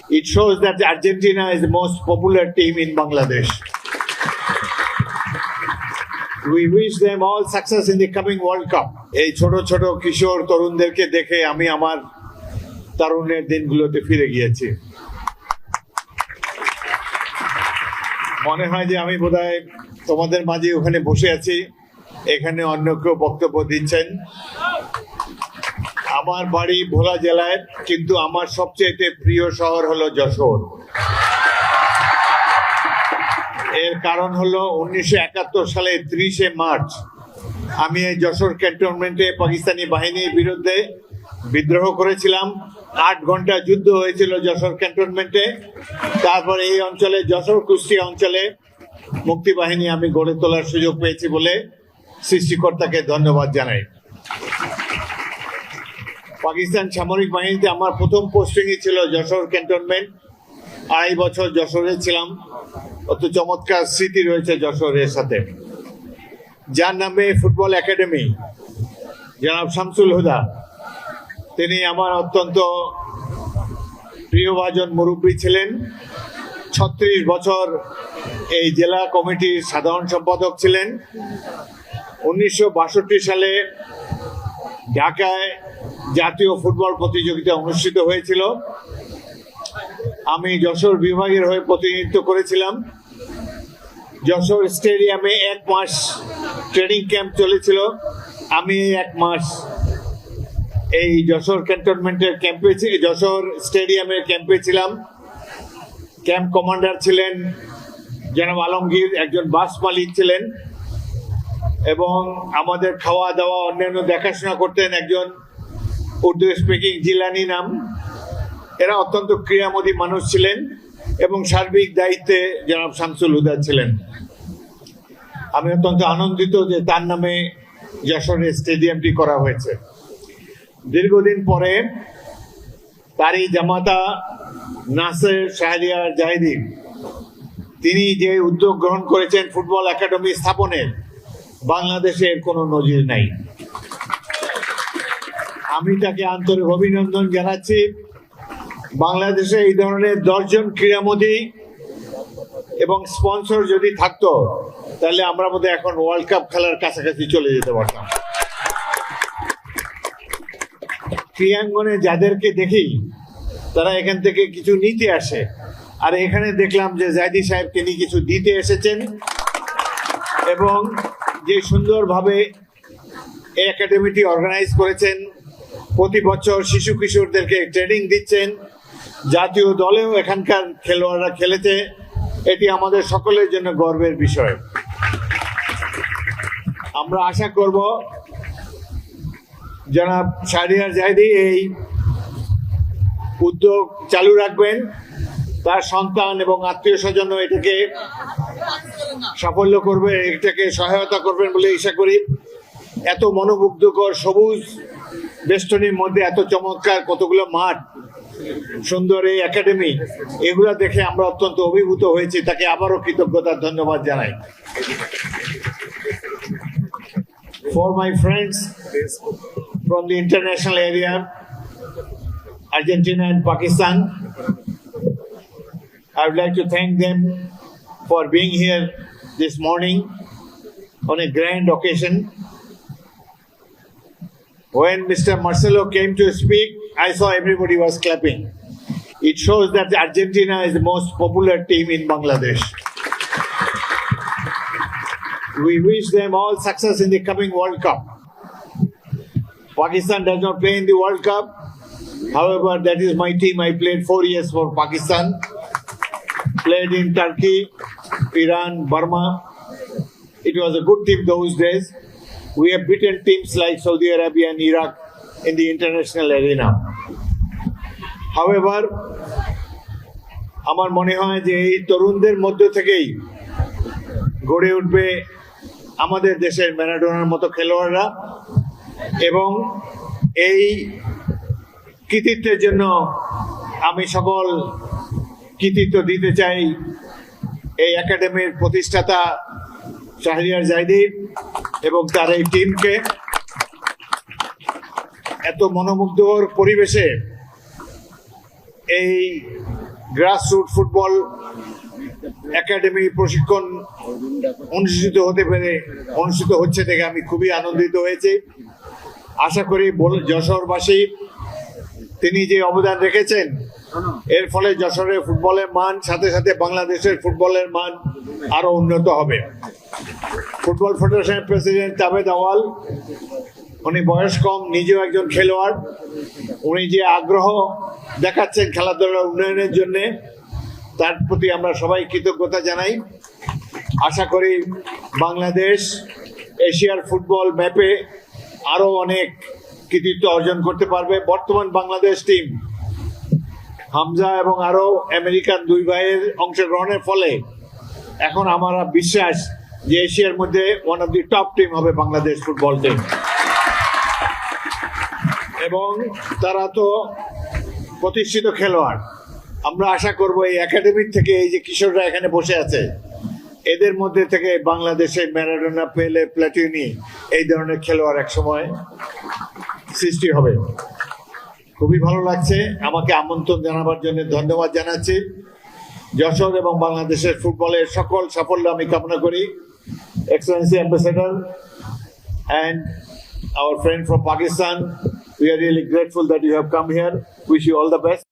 It shows that Argentina is the most popular team in Bangladesh. We wish them all success in the coming World Cup. এই ছোট ছোট কিশোর তরুণদেরকে দেখে আমি আমার তারুণ্যের দিনগুলোতে ফিরে গিয়েছি। মনে হয় যে আমি বোধহয় তোমাদের মাঝে ওখানে বসে আছি, এখানে অন্য কেউ বক্তব্য দিচ্ছেন। আমার বাড়ি ভোলা জেলায়, কিন্তু আমার সবচেয়ে প্রিয় শহর হলো যশোর। এর কারণ হলো 1971 সালে 30শে মার্চ আমি এই যশোর ক্যান্টনমেন্টে পাকিস্তানি বাহিনীর বিরুদ্ধে বিদ্রোহ করেছিলাম। 8 ঘন্টা যুদ্ধ হয়েছিল যশোর ক্যান্টনমেন্টে। তারপরে এই অঞ্চলে, যশোর কুষ্টিয়া অঞ্চলে মুক্তি বাহিনী আমি গড়ে তোলার সুযোগ পেয়েছি বলে সৃষ্টিকর্তাকে ধন্যবাদ জানাই। পাকিস্তান সামরিক বাহিনীতে আমার প্রথম পোস্টিংই ছিল যশোর ক্যান্টনমেন্ট। 2.5 বছর যশোরে ছিলাম। অত চমৎকার স্মৃতি রয়েছে যশোরের সাথে। যার নামে ফুটবল একাডেমি, জনাব শামসুল হুদা, তিনি আমার অত্যন্ত প্রিয়ভাজন মুরব্বী ছিলেন। 36 বছর এই জেলা কমিটির সাধারণ সম্পাদক ছিলেন। 1962 সালে ঢাকায় জাতীয় ফুটবল প্রতিযোগিতা অনুষ্ঠিত হয়েছিল। আমি যশোর বিভাগের হয়ে প্রতিনিধিত্ব করেছিলাম। যশোর স্টেডিয়ামে 1 মাস ট্রেনিং ক্যাম্প চলেছিল। আমি 1 মাস এই যশোর ক্যান্টনমেন্টের ক্যাম্পে, যশোর স্টেডিয়ামের ক্যাম্পে ছিলাম। ক্যাম্প কমান্ডার ছিলেন জনাব আলমগীর, একজন বাস মালিক ছিলেন, এবং আমাদের খাওয়া দাওয়া অন্যান্য দেখাশোনা করতেন একজন উর্দু স্পিকিং জিলানি নাম। এরা অত্যন্ত ক্রিয়ামোদী মানুষ ছিলেন এবং সার্বিক দায়িত্বে জনাব শামসুল হুদা ছিলেন। আমি অত্যন্ত আনন্দিত যে তার নামে যশোরের স্টেডিয়ামটি করা হয়েছে। দীর্ঘদিন পরে তারই জামাতা নাসের শাহরিয়ার জাহিদি, তিনি যে উদ্যোগ গ্রহণ করেছেন ফুটবল একাডেমি স্থাপনের, বাংলাদেশের কোনো নজির নাই। আমি তাকে আন্তরিক অভিনন্দন জানাচ্ছি। বাংলাদেশে এই ধরনের 10 জন ক্রীড়ামোদী এবং স্পন্সর যদি থাকতো, তাহলে আমরা বোধহয় এখন ওয়ার্ল্ড কাপ খেলার কাছাকাছি চলে যেতে পারতাম। ক্রীড়াঙ্গনে যাদেরকে দেখি তারা এখান থেকে কিছু নিতে আসে, আর এখানে দেখলাম যে জাহিদি সাহেব তিনি কিছু দিতে এসেছেন, এবং যে সুন্দরভাবে এই একাডেমিটি অর্গানাইজ করেছেন। প্রতি বছর শিশু কিশোরদেরকে ট্রেনিং দিচ্ছেন। জাতীয় দলেও এখানকার খেলোয়াড়রা খেলেছে। এটি আমাদের সকলের জন্য গর্বের বিষয়। আমরা আশা করব জনাব শাহরিয়ার জাহিদি এই উদ্যোগ চালু রাখবেন, তার সন্তান এবং আত্মীয় স্বজন এটাকে সাফল্য করবে, এটাকে সহায়তা করবেন বলে আশা করি। এত মনোমুগ্ধকর সবুজ বেষ্টনীর মধ্যে এত চমৎকার কতগুলো মাঠ, সুন্দর এই একাডেমি, এগুলা দেখে আমরা অত্যন্ত অভিভূত হয়েছি। তাকে আবারও কৃতজ্ঞতার ধন্যবাদ জানাই। For my friends from the international area, Argentina and Pakistan, I would like to thank them for being here this morning on a grand occasion. When Mr. Marcelo came to speak, I saw everybody was clapping. It shows that Argentina is the most popular team in Bangladesh. We wish them all success in the coming World Cup. Pakistan does not play in the World Cup. However, that is my team. I played 4 years for Pakistan. Played in Turkey, Iran, Burma. It was a good team those days. We have beaten teams like Saudi Arabia and Iraq in the international arena. However, আমার মনে হয় যে এই তরুণদের মধ্য থেকেই গড়ে উঠবে আমাদের দেশের ম্যারাডোনার মতো খেলোয়াড়রা, এবং এই কৃতিত্বের জন্য আমি সকল কৃতিত্ব দিতে চাই এই একাডেমির প্রতিষ্ঠাতা শাহরিয়ার জাহিদি এবং তার এই টিমকে। এত মনোমুগ্ধকর পরিবেশে এই গ্রাসরুট ফুটবল একাডেমি প্রশিক্ষণ অনুষ্ঠিত হচ্ছে দেখে আমি খুবই আনন্দিত হয়েছি। আশা করি যশোরবাসী তিনি যে অবদান রেখেছেন এর ফলে যশোরের ফুটবলের মান সাথে সাথে বাংলাদেশের ফুটবলের মান আরো উন্নত হবে। ফুটবল ফেডারেশনের প্রেসিডেন্ট তাবেদ আওয়াল, উনি বয়স কম, নিজেও একজন খেলোয়াড়। উনি যে আগ্রহ দেখাচ্ছেন খেলাধুলার উন্নয়নের জন্য, তার প্রতি আমরা সবাই কৃতজ্ঞতা জানাই। আশা করি বাংলাদেশ এশিয়ার ফুটবল ম্যাপে আরো অনেক কৃতিত্ব অর্জন করতে পারবে। বর্তমান বাংলাদেশ টিম হামজা এবং আরো আমেরিকান দুই ভাইয়ের অংশগ্রহণের ফলে এখন আমার বিশ্বাস যে এশিয়ার মধ্যে one of the top team হবে বাংলাদেশ ফুটবল টিম। এবং তারা তো প্রতিষ্ঠিত খেলোয়াড়। আমরা আশা করব এই একাডেমির থেকে এই যে কিশোররা এখানে বসে আছে এদের মধ্যে থেকে বাংলাদেশে ম্যারাডোনা, পেলে, প্লাটিনি এই ধরনের খেলোয়াড় এক সময় সৃষ্টি হবে। খুবই ভালো লাগছে। আমাকে আমন্ত্রণ জানাবার জন্য ধন্যবাদ জানাচ্ছি। যশোর এবং বাংলাদেশের ফুটবলের সকল সাফল্য আমি কামনা করি। Excellency ambassador and our friend from Pakistan, we are really grateful that you have come here. Wish you all the best.